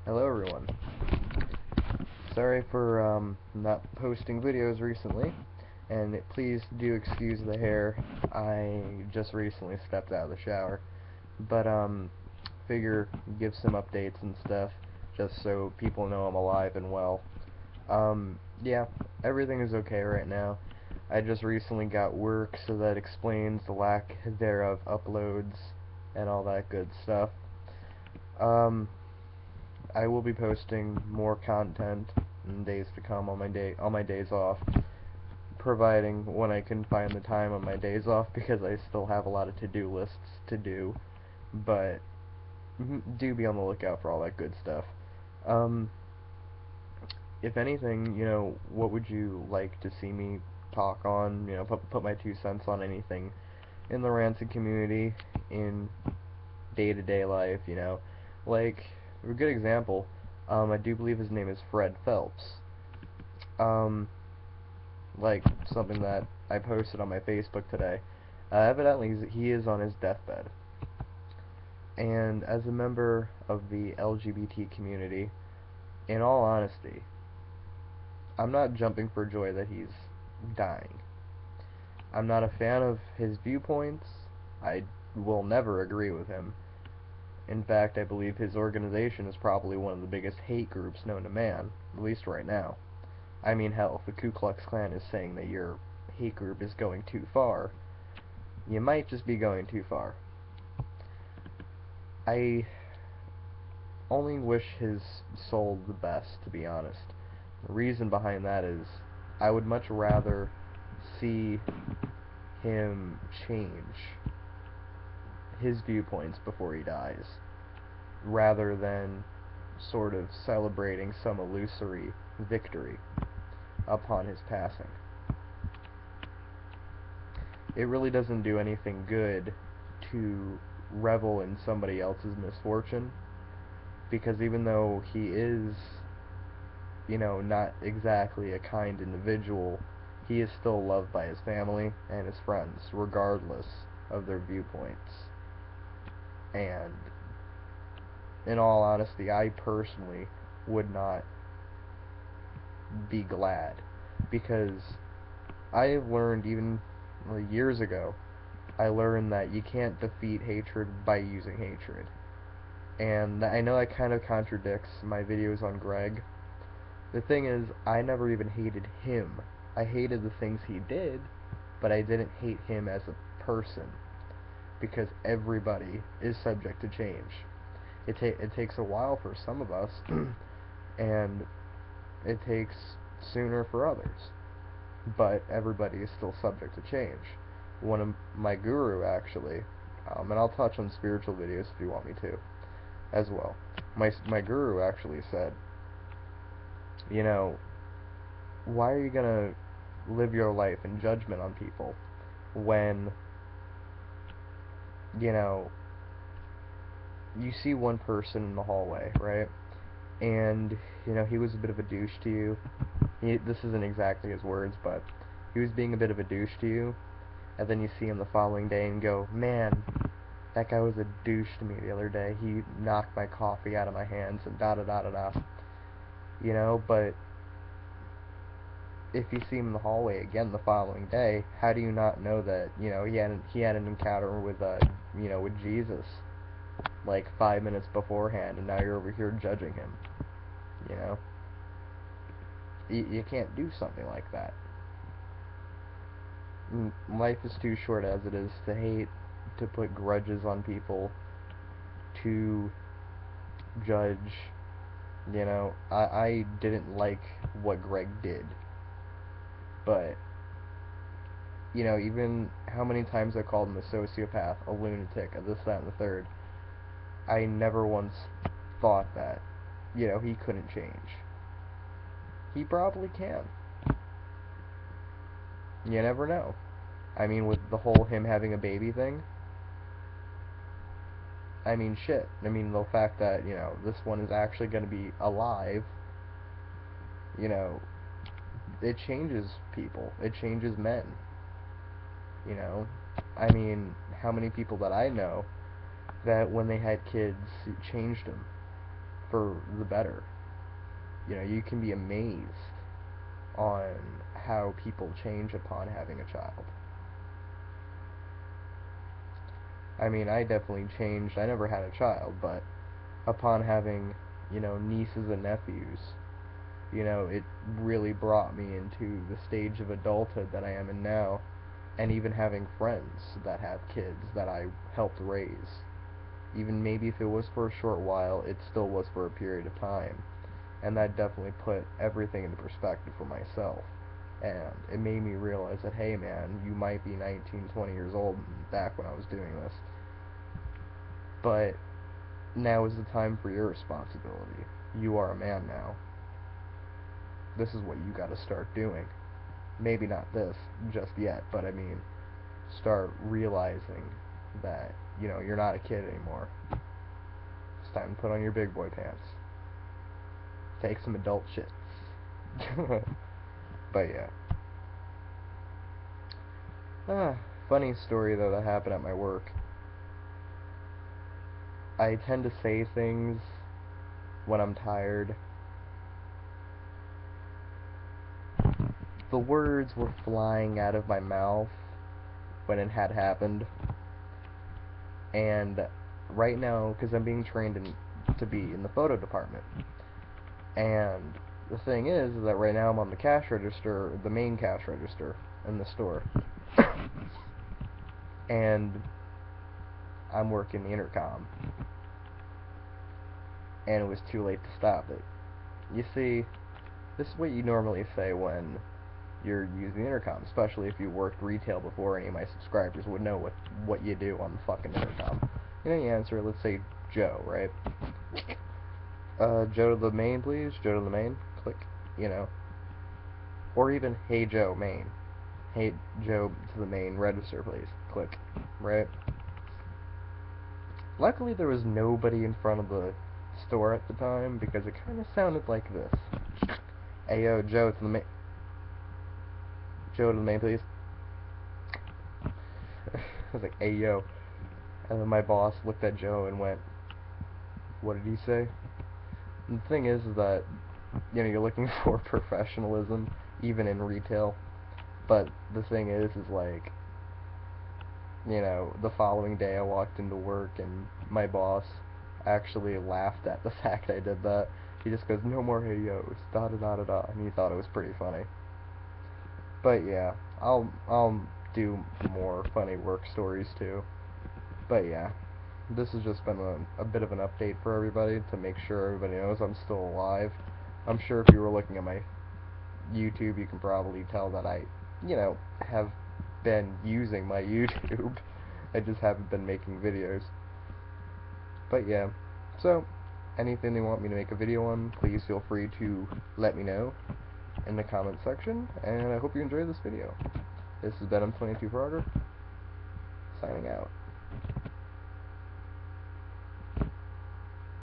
Hello everyone. Sorry for not posting videos recently, and please do excuse the hair. I just recently stepped out of the shower, but figure give some updates and stuff just so people know I'm alive and well. Yeah, everything is okay right now. I just recently got work, so that explains the lack thereof uploads and all that good stuff. Um, I will be posting more content in days to come on my days off, providing when I can find the time on my days off because I still have a lot of to-do lists to do. But do be on the lookout for all that good stuff. Um, if anything, what would you like to see me talk on? Put my 2 cents on anything in the Rancid community, in day-to-day life. Like a good example. I do believe his name is Fred Phelps. Um, like something that I posted on my Facebook today. Evidently, he is on his deathbed. And as a member of the LGBT community, in all honesty, I'm not jumping for joy that he's dying. I'm not a fan of his viewpoints. I will never agree with him. In fact, I believe his organization is probably one of the biggest hate groups known to man, at least right now. I mean, hell, if the Ku Klux Klan is saying that your hate group is going too far, you might just be going too far. I only wish his soul the best, to be honest. The reason behind that is I would much rather see him change his viewpoints before he dies, rather than sort of celebrating some illusory victory upon his passing. It really doesn't do anything good to revel in somebody else's misfortune, because even though he is, not exactly a kind individual, he is still loved by his family and his friends, regardless of their viewpoints. And in all honesty, I personally would not be glad, because I have learned, even years ago, I learned that you can't defeat hatred by using hatred. And I know that kind of contradicts my videos on Greg. The thing is, I never even hated him. I hated the things he did, but I didn't hate him as a person, because everybody is subject to change. It takes a while for some of us, and it takes sooner for others, but everybody is still subject to change. One of my guru, actually, and I'll touch on spiritual videos if you want me to as well. My guru actually said, you know, why are you gonna live your life in judgment on people when, you know, you see one person in the hallway, right? And, he was a bit of a douche to you. This isn't exactly his words, but he was being a bit of a douche to you, and then you see him the following day and go, man, that guy was a douche to me the other day. He knocked my coffee out of my hands and da da da da da. But if you see him in the hallway again the following day, how do you not know that, he had an encounter with with Jesus like 5 minutes beforehand, and now you're over here judging him? You know, you can't do something like that. Life is too short as it is to hate, to put grudges on people, to judge. I didn't like what Greg did, but even how many times I called him a sociopath, a lunatic, a this, that, and the third, I never once thought that, he couldn't change. He probably can. You never know. I mean, with the whole him having a baby thing, I mean, shit. I mean, the fact that, this one is actually going to be alive, you know, it changes people. It changes men. You know, I mean, how many people that I know that when they had kids, it changed them. for the better. You know, you can be amazed on how people change upon having a child. I mean, I definitely changed. I never had a child, but upon having, you know, nieces and nephews, you know, it really brought me into the stage of adulthood that I am in now, and even having friends that have kids that I helped raise. Even maybe if it was for a short while, it still was for a period of time. And that definitely put everything into perspective for myself. And it made me realize that, hey man, you might be 19, 20 years old back when I was doing this, but now is the time for your responsibility. You are a man now. This is what you gotta start doing. Maybe not this just yet, but I mean, start realizing that, you know, you're not a kid anymore. It's time to put on your big boy pants. Take some adult shits. But yeah. Funny story though that happened at my work. I tend to say things when I'm tired. The words were flying out of my mouth when it had happened. And right now, because I'm being trained to be in the photo department, and the thing is that right now I'm on the cash register, the main cash register in the store, and I'm working the intercom, and it was too late to stop it. You see, this is what you normally say when you're using the intercom, especially if you worked retail before. Any of my subscribers would know what you do on the fucking intercom. You know, you answer, let's say Joe, right? Joe to the main, please. Joe to the main. Click. You know. Or even, hey Joe, main. Hey Joe to the main register, please. Click. Right? Luckily, there was nobody in front of the store at the time because it kind of sounded like this. Hey yo, Joe to the main. Joe to the main, please. I was like, hey yo. And then my boss looked at Joe and went, what did he say? And the thing is that, you know, you're looking for professionalism, even in retail. But the thing is like, you know, the following day I walked into work and my boss actually laughed at the fact I did that. He just goes, no more hey yos, da da da da da, and he thought it was pretty funny. But yeah, I'll do more funny work stories too. But yeah, this has just been a bit of an update for everybody to make sure everybody knows I'm still alive. I'm sure if you were looking at my YouTube, you can probably tell that I, you know, have been using my YouTube. I just haven't been making videos. But yeah, so anything they want me to make a video on, please feel free to let me know in the comment section, and I hope you enjoyed this video. This has been M22Frogger, signing out.